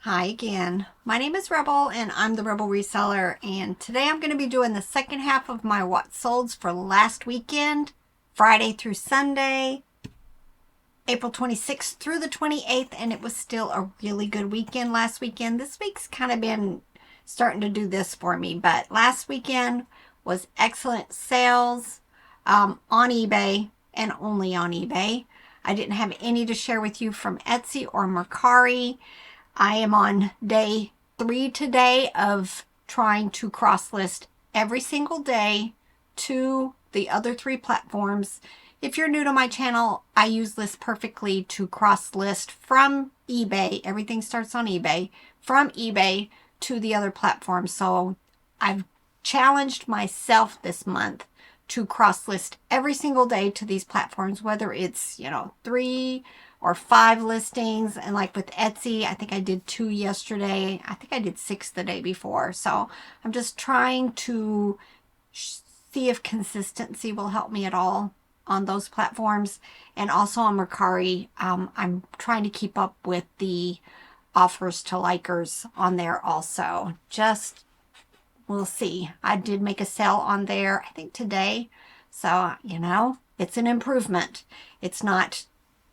Hi again. My name is Rebel and I'm the Rebel Reseller, and today I'm going to be doing the second half of my what solds for last weekend, Friday through Sunday, April 26th through the 28th, and it was still a really good weekend last weekend. This week's kind of been starting to do this for me, but last weekend was excellent sales on eBay and only on eBay. I didn't have any to share with you from Etsy or Mercari. I am on day 3 today of trying to cross-list every single day to the other 3 platforms. If you're new to my channel, I use this perfectly to cross-list from eBay. Everything starts on eBay. From eBay to the other platforms. So I've challenged myself this month to cross-list every single day to these platforms, whether it's, 3 or 5 listings. And like with Etsy, I think I did 2 yesterday. I think I did 6 the day before. So I'm just trying to see if consistency will help me at all on those platforms. And also on Mercari, I'm trying to keep up with the offers to likers on there also. Just, we'll see. I did make a sale on there, I think today. So, it's an improvement. It's not,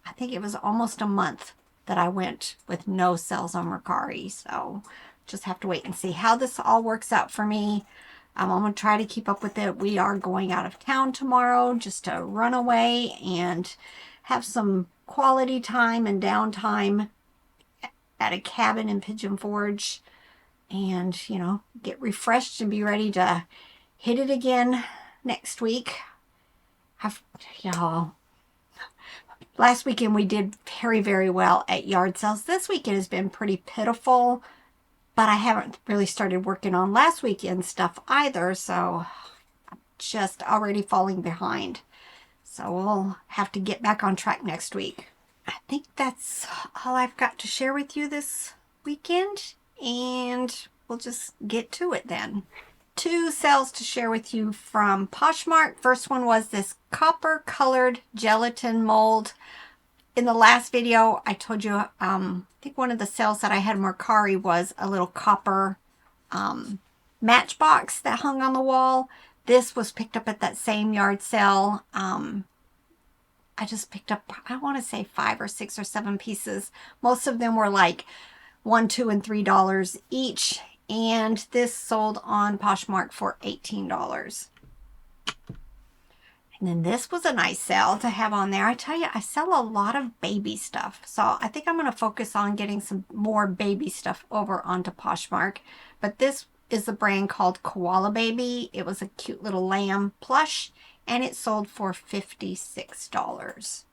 I think it was almost a month that I went with no sales on Mercari. So just have to wait and see how this all works out for me. I'm going to try to keep up with it. We are going out of town tomorrow just to run away and have some quality time and downtime at a cabin in Pigeon Forge and, get refreshed and be ready to hit it again next week. Last weekend we did very, very well at yard sales. This weekend has been pretty pitiful, but I haven't really started working on last weekend's stuff either, so I'm just already falling behind. So we'll have to get back on track next week. I think that's all I've got to share with you this weekend, and we'll just get to it then. 2 sales to share with you from Poshmark. First one was this copper colored gelatin mold. In the last video, I told you, I think one of the sales that I had in Mercari was a little copper matchbox that hung on the wall. This was picked up at that same yard sale. I just picked up, I want to say 5 or 6 or 7 pieces. Most of them were like $1, $2, and $3 each. And this sold on Poshmark for $18. And then this was a nice sale to have on there. I tell you, I sell a lot of baby stuff. So I think I'm going to focus on getting some more baby stuff over onto Poshmark. But this is the brand called Koala Baby. It was a cute little lamb plush, and it sold for $56.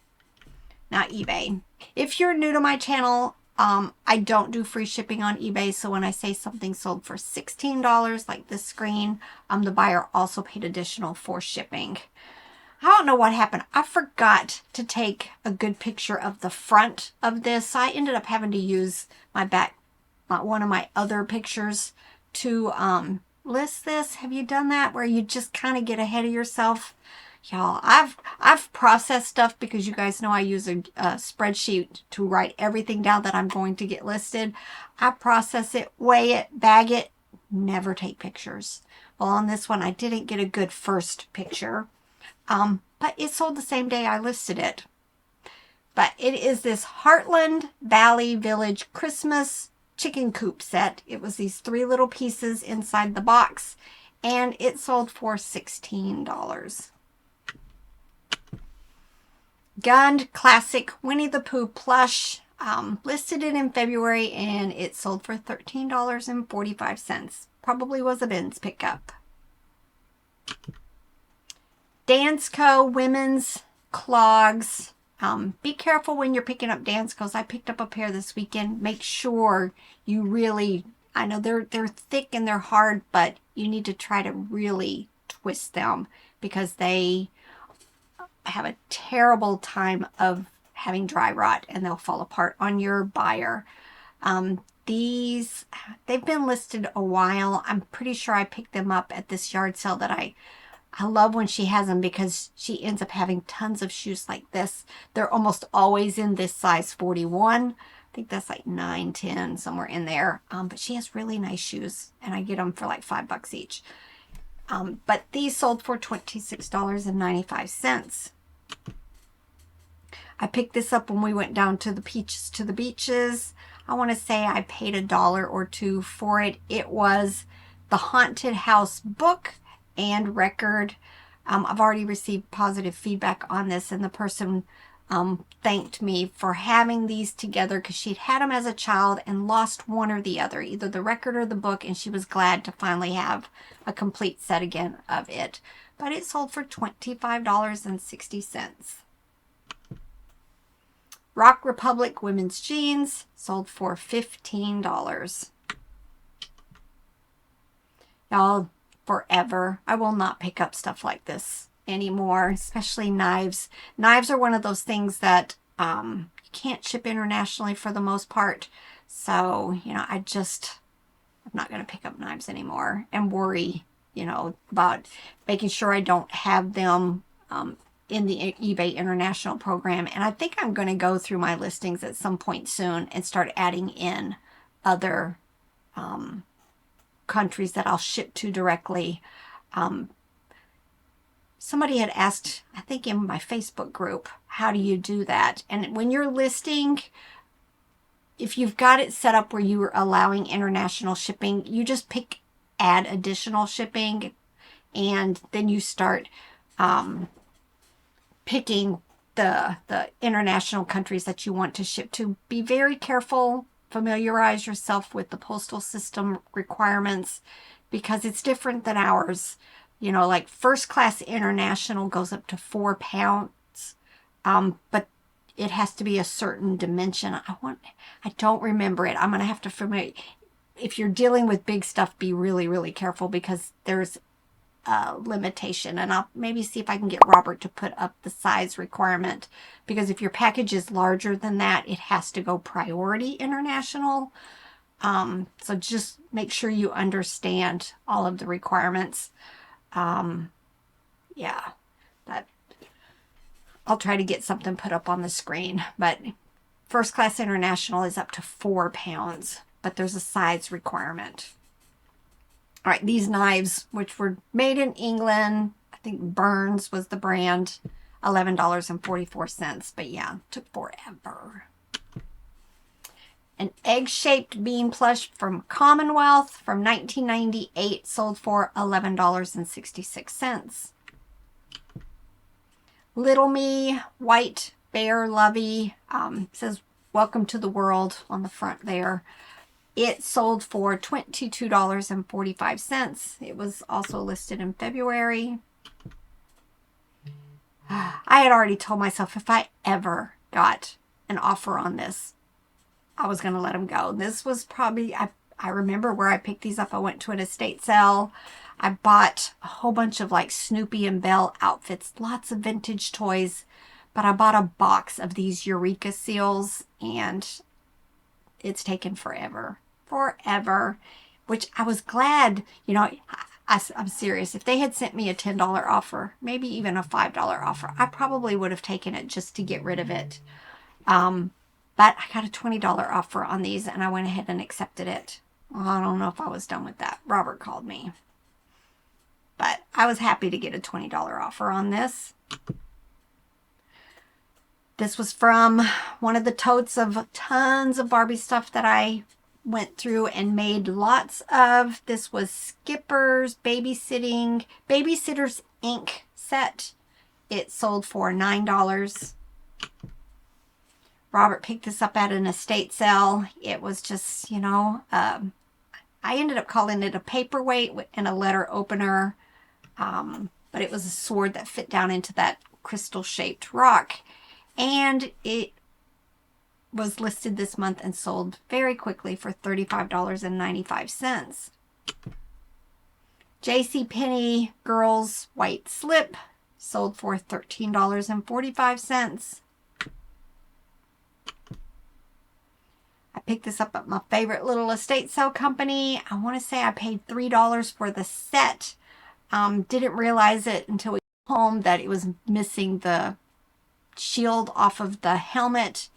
Now eBay. If you're new to my channel, I don't do free shipping on eBay, so when I say something sold for $16, like this screen, the buyer also paid additional for shipping. I don't know what happened. I forgot to take a good picture of the front of this, so I ended up having to use my back, one of my other pictures to list this. Have you done that, where you just kind of get ahead of yourself? Y'all, I've processed stuff because you guys know I use a spreadsheet to write everything down that I'm going to get listed. I process it, weigh it, bag it, never take pictures. Well, on this one, I didn't get a good first picture, but it sold the same day I listed it. But it is this Heartland Valley Village Christmas chicken coop set. It was these 3 little pieces inside the box, and it sold for $16. Gund Classic Winnie the Pooh plush. Listed it in February, and it sold for $13.45. Probably was a Ben's pickup. Dansko women's clogs. Be careful when you're picking up Danskos. I picked up a pair this weekend. Make sure you really, I know they're thick and they're hard, but you need to try to really twist them because they have a terrible time of having dry rot and they'll fall apart on your buyer. They've been listed a while. I'm pretty sure I picked them up at this yard sale that I love when she has them because she ends up having tons of shoes like this. They're almost always in this size 41, think that's like 9, 10, somewhere in there. But she has really nice shoes, and I get them for like $5 each. But these sold for $26.95. I picked this up when we went down to the beaches. I want to say I paid $1 or $2 for it. It was the Haunted House book and record. I've already received positive feedback on this, and the person thanked me for having these together because she'd had them as a child and lost one or the other, either the record or the book, and she was glad to finally have a complete set again of it. But it sold for $25.60. Rock Republic women's jeans sold for $15. Y'all, forever, I will not pick up stuff like this anymore, especially knives. Knives are one of those things that you can't ship internationally for the most part. So, I'm not going to pick up knives anymore and worry, about making sure I don't have them in the eBay International program. And I think I'm going to go through my listings at some point soon and start adding in other countries that I'll ship to directly. Somebody had asked, I think in my Facebook group, how do you do that? And when you're listing, if you've got it set up where you are allowing international shipping, you just pick add additional shipping, and then you start picking the international countries that you want to ship to. Be very careful. Familiarize yourself with the postal system requirements because it's different than ours. Like first class international goes up to 4 pounds, but it has to be a certain dimension. I don't remember it. I'm going to have to if you're dealing with big stuff, be really, really careful because there's limitation, and I'll maybe see if I can get Robert to put up the size requirement, because if your package is larger than that, it has to go priority international. So just make sure you understand all of the requirements. Yeah, that I'll try to get something put up on the screen, but first class international is up to 4 pounds, but there's a size requirement. All right, these knives, which were made in England, I think Burns was the brand, $11.44. But yeah, took forever. An egg-shaped bean plush from Commonwealth from 1998 sold for $11.66. Little Me White Bear Lovey says, "Welcome to the world" on the front there. It sold for $22.45. It was also listed in February. I had already told myself if I ever got an offer on this, I was going to let them go. This was probably, I remember where I picked these up. I went to an estate sale. I bought a whole bunch of like Snoopy and Belle outfits, lots of vintage toys, but I bought a box of these Eureka seals, and it's taken forever, which I was glad, I'm serious. If they had sent me a $10 offer, maybe even a $5 offer, I probably would have taken it just to get rid of it. But I got a $20 offer on these, and I went ahead and accepted it. Well, I don't know if I was done with that. Robert called me. But I was happy to get a $20 offer on this. This was from one of the totes of tons of Barbie stuff that I went through and made lots of. This was Skipper's Babysitters Inc. set. It sold for $9. Robert picked this up at an estate sale. It was just, I ended up calling it a paperweight and a letter opener. But it was a sword that fit down into that crystal-shaped rock. And it was listed this month and sold very quickly for $35.95. JCPenney Girls White Slip sold for $13.45. I picked this up at my favorite little estate sale company. I want to say I paid $3 for the set. Didn't realize it until we got home that it was missing the shield off of the helmet.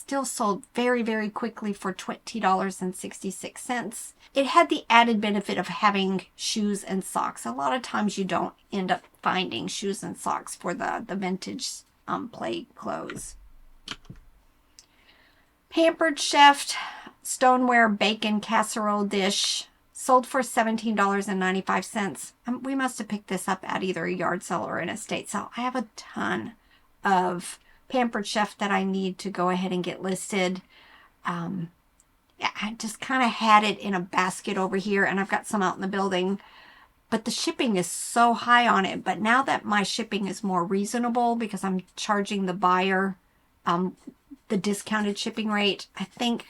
still sold very, very quickly for $20.66. It had the added benefit of having shoes and socks. A lot of times you don't end up finding shoes and socks for the vintage play clothes. Pampered Chef stoneware bacon casserole dish sold for $17.95. We must have picked this up at either a yard sale or an estate sale. I have a ton of Pampered Chef that I need to go ahead and get listed. I just kind of had it in a basket over here, and I've got some out in the building, but the shipping is so high on it. But now that my shipping is more reasonable because I'm charging the buyer the discounted shipping rate, I think,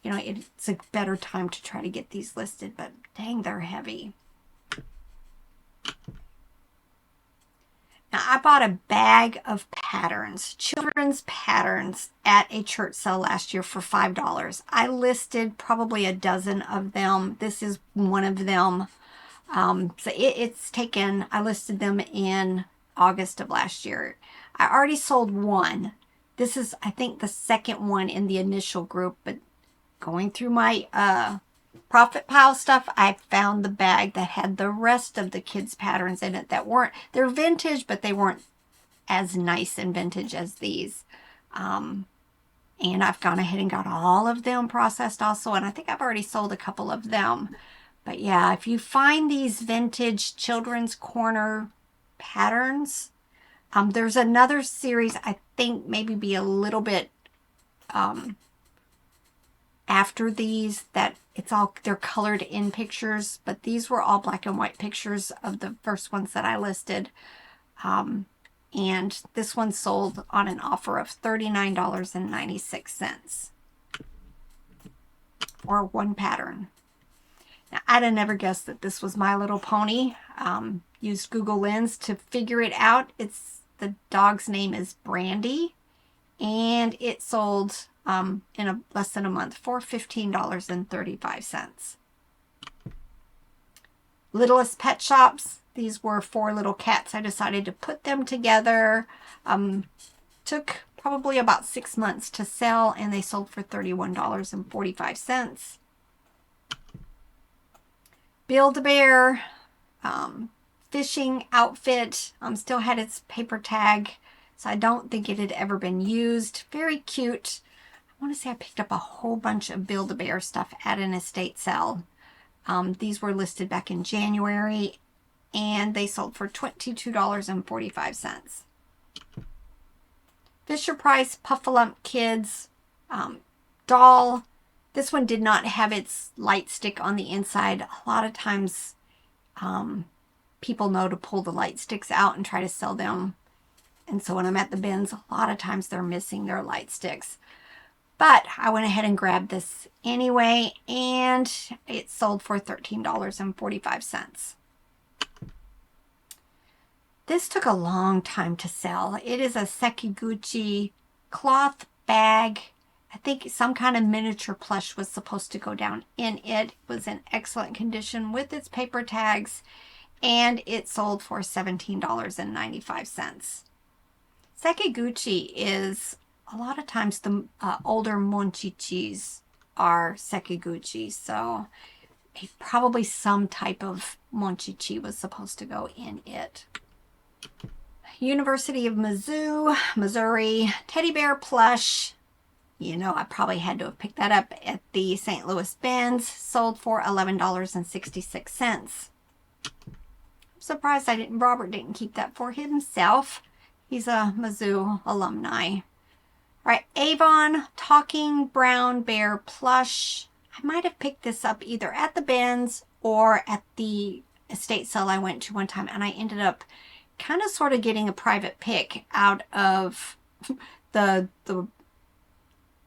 you know, it's a better time to try to get these listed, but dang, they're heavy. Now, I bought a bag of patterns, children's patterns, at a church sale last year for $5. I listed probably a dozen of them. This is one of them. So it's taken, I listed them in August of last year. I already sold one. This is, I think, the second one in the initial group, but going through my profit pile stuff, I found the bag that had the rest of the kids' patterns in it that weren't, they're vintage, but they weren't as nice and vintage as these. And I've gone ahead and got all of them processed also, and I think I've already sold a couple of them. But yeah, if you find these vintage children's corner patterns, there's another series, I think maybe be a little bit after these, that it's all, they're colored in pictures, but these were all black and white pictures of the first ones that I listed. And this one sold on an offer of $39.96 for one pattern. Now, I'd have never guessed that this was My Little Pony. Used Google Lens to figure it out. The dog's name is Brandy, and it sold in less than a month for $15.35. Littlest Pet Shops. These were 4 little cats. I decided to put them together. Took probably about 6 months to sell, and they sold for $31.45. Build-A-Bear fishing outfit. Still had its paper tag, so I don't think it had ever been used. Very cute. I want to say I picked up a whole bunch of Build-A-Bear stuff at an estate sale. These were listed back in January, and they sold for $22.45. Fisher-Price Puffalump Kids doll. This one did not have its light stick on the inside. A lot of times people know to pull the light sticks out and try to sell them. And so when I'm at the bins, a lot of times they're missing their light sticks. But I went ahead and grabbed this anyway, and it sold for $13.45. This took a long time to sell. It is a Sekiguchi cloth bag. I think some kind of miniature plush was supposed to go down in it. It was in excellent condition with its paper tags, and it sold for $17.95. Sekiguchi is, a lot of times the older monchichis are Sekiguchi, so probably some type of monchichi was supposed to go in it. University of Missouri teddy bear plush. You know, I probably had to have picked that up at the St. Louis bins. Sold for $11.66. I'm surprised Robert didn't keep that for himself. He's a Mizzou alumni. All right, Avon Talking Brown Bear plush. I might have picked this up either at the bins or at the estate sale I went to one time, and I ended up kind of sort of getting a private pick out of the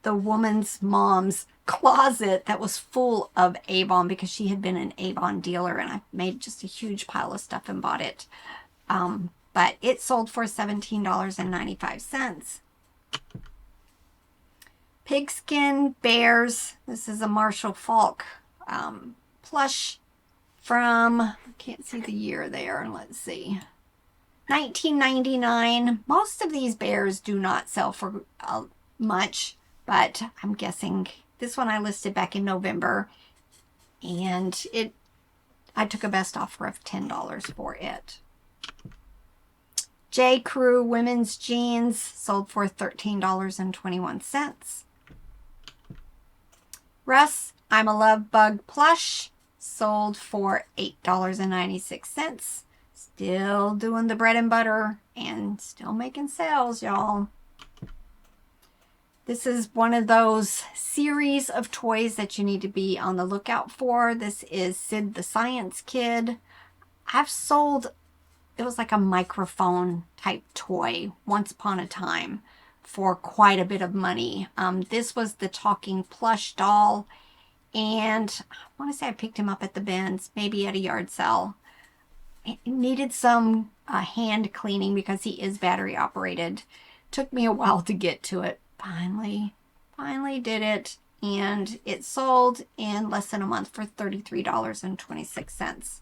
woman's mom's closet that was full of Avon because she had been an Avon dealer, and I made just a huge pile of stuff and bought it. But it sold for $17.95. Pigskin Bears. This is a Marshall Falk plush from, I can't see the year there. Let's see. 1999. Most of these bears do not sell for much, but I'm guessing this one I listed back in November, and I took a best offer of $10 for it. J. Crew women's jeans sold for $13.21. Russ, I'm a Love Bug plush sold for $8.96. Still doing the bread and butter and still making sales, y'all. This is one of those series of toys that you need to be on the lookout for. This is Sid the Science Kid. I've sold, it was like a microphone type toy once upon a time for quite a bit of money. This was the talking plush doll, and I want to say I picked him up at the bins, maybe at a yard sale. It needed some hand cleaning because he is battery operated. Took me a while to get to it. Finally did it, and it sold in less than a month for $33.26.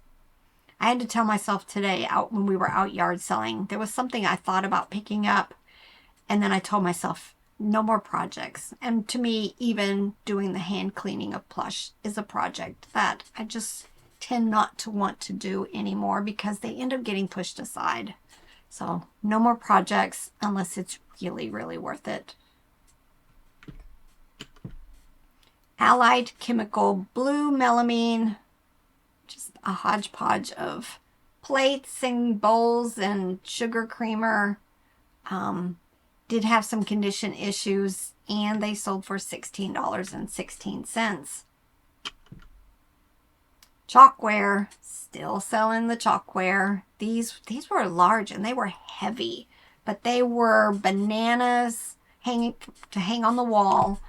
I had to tell myself today, out when we were out yard selling, there was something I thought about picking up, and then I told myself, no more projects. And to me, even doing the hand cleaning of plush is a project that I just tend not to want to do anymore because they end up getting pushed aside. So no more projects unless it's really, really worth it. Allied Chemical Blue Melamine, just a hodgepodge of plates and bowls and sugar creamer. Did have some condition issues, and they sold for $16.16. Chalkware, still selling the chalkware. These were large and they were heavy, but they were bananas to hang on the wall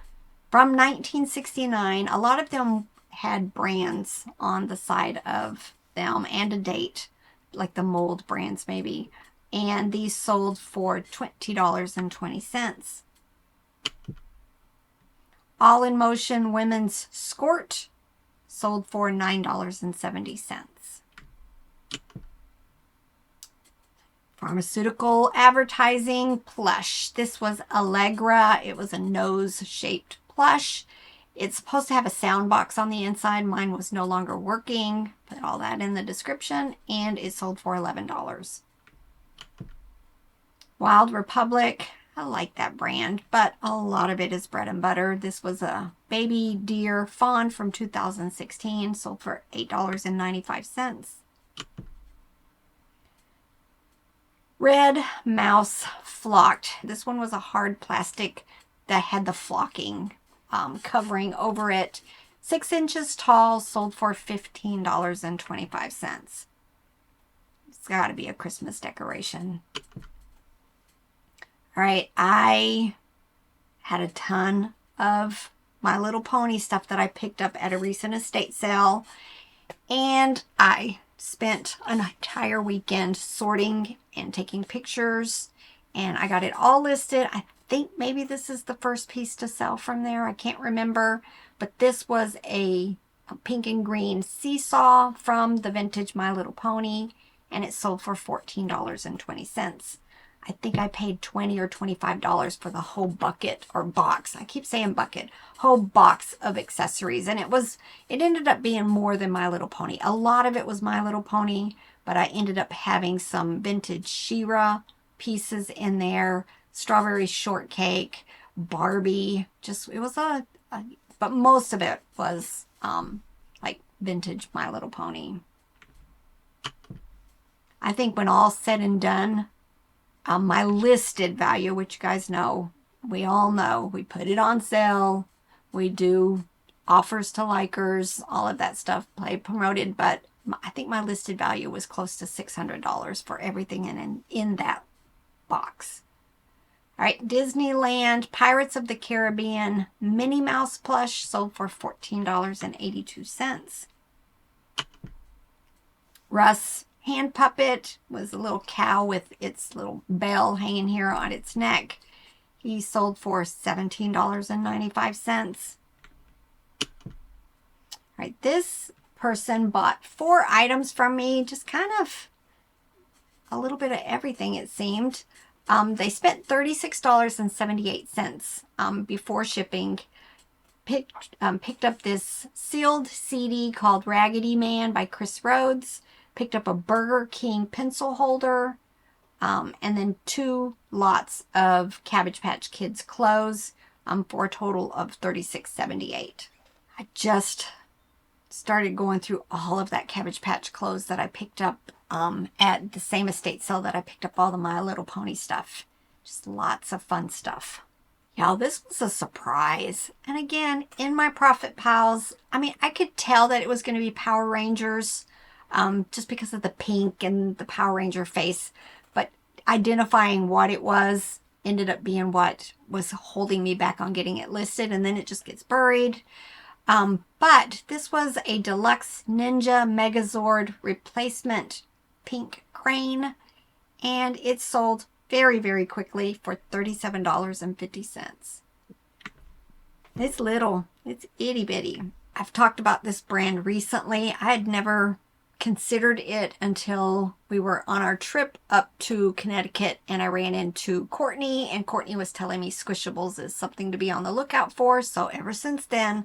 from 1969. A lot of them had brands on the side of them and a date, like the mold brands maybe. And these sold for $20.20. All in Motion women's skirt sold for $9.70. Pharmaceutical advertising plush. This was Allegra. It was a nose-shaped plush. It's supposed to have a sound box on the inside. Mine was no longer working. Put all that in the description, and it sold for $11. Wild Republic, I like that brand, but a lot of it is bread and butter. This was a baby deer fawn from 2016, sold for $8.95. Red Mouse Flocked. This one was a hard plastic that had the flocking covering over it. 6 inches tall, sold for $15.25. It's got to be a Christmas decoration. All right, I had a ton of My Little Pony stuff that I picked up at a recent estate sale, and I spent an entire weekend sorting and taking pictures, and I got it all listed. I think maybe this is the first piece to sell from there. I can't remember, but this was a pink and green seesaw from the vintage My Little Pony, and it sold for $14.20. I think I paid $20 or $25 for the whole bucket or box. I keep saying bucket. Whole box of accessories. And it ended up being more than My Little Pony. A lot of it was My Little Pony, but I ended up having some vintage She-Ra pieces in there. Strawberry shortcake, Barbie. It was but most of it was like vintage My Little Pony. I think when all's said and done, my listed value, which you guys know, we all know, we put it on sale, we do offers to likers, all of that stuff, play promoted, but I think my listed value was close to $600 for everything in that box. All right, Disneyland Pirates of the Caribbean Minnie Mouse plush sold for $14.82. Russ hand puppet was a little cow with its little bell hanging here on its neck. He sold for $17.95. All right, this person bought 4 items from me, just kind of a little bit of everything, it seemed. They spent $36.78 before shipping. Picked up this sealed CD called Raggedy Man by Chris Rhodes. Picked up a Burger King pencil holder. And then 2 lots of Cabbage Patch Kids clothes for a total of $36.78. I just started going through all of that Cabbage Patch clothes that I picked up at the same estate sale that I picked up all the My Little Pony stuff. Just lots of fun stuff. Y'all, this was a surprise. And again, in my Profit Pals, I mean, I could tell that it was going to be Power Rangers just because of the pink and the Power Ranger face. But identifying what it was ended up being what was holding me back on getting it listed. And then it just gets buried. But this was a deluxe Ninja Megazord replacement pink crane. And it sold very, very quickly for $37.50. It's little. It's itty bitty. I've talked about this brand recently. I had never considered it until we were on our trip up to Connecticut and I ran into Courtney, and Courtney was telling me Squishables is something to be on the lookout for. So ever since then,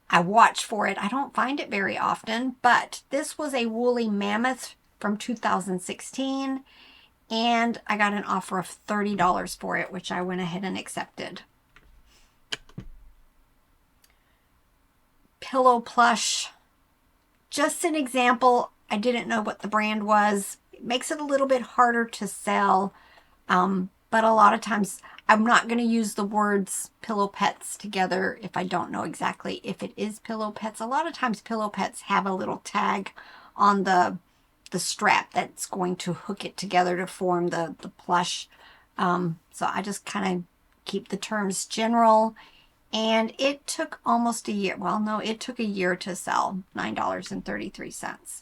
I watch for it. I don't find it very often, but this was a woolly mammoth from 2016. And I got an offer of $30 for it, which I went ahead and accepted. Pillow plush. Just an example. I didn't know what the brand was. It makes it a little bit harder to sell. But a lot of times I'm not going to use the words Pillow Pets together if I don't know exactly if it is Pillow Pets. A lot of times Pillow Pets have a little tag on the strap that's going to hook it together to form the plush. So I just kind of keep the terms general. And it took almost a year. Well, no, it took a year to sell. $9.33.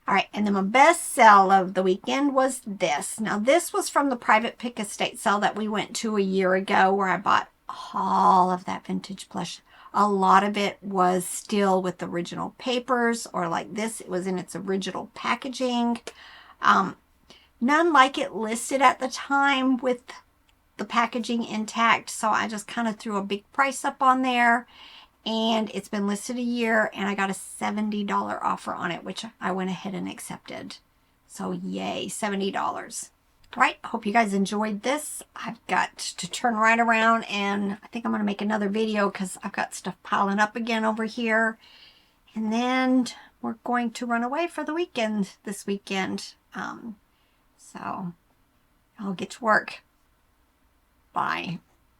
All right, and then my best sell of the weekend was this. Now, this was from the private pick estate sale that we went to a year ago where I bought all of that vintage plush. A lot of it was still with the original papers, or like this, it was in its original packaging. None like it listed at the time with the packaging intact, so I just kind of threw a big price up on there. And it's been listed a year, and I got a $70 offer on it, which I went ahead and accepted. So yay, $70. Right, hope you guys enjoyed this. I've got to turn right around, and I think I'm going to make another video because I've got stuff piling up again over here. And then we're going to run away for the weekend this weekend. So I'll get to work. Bye.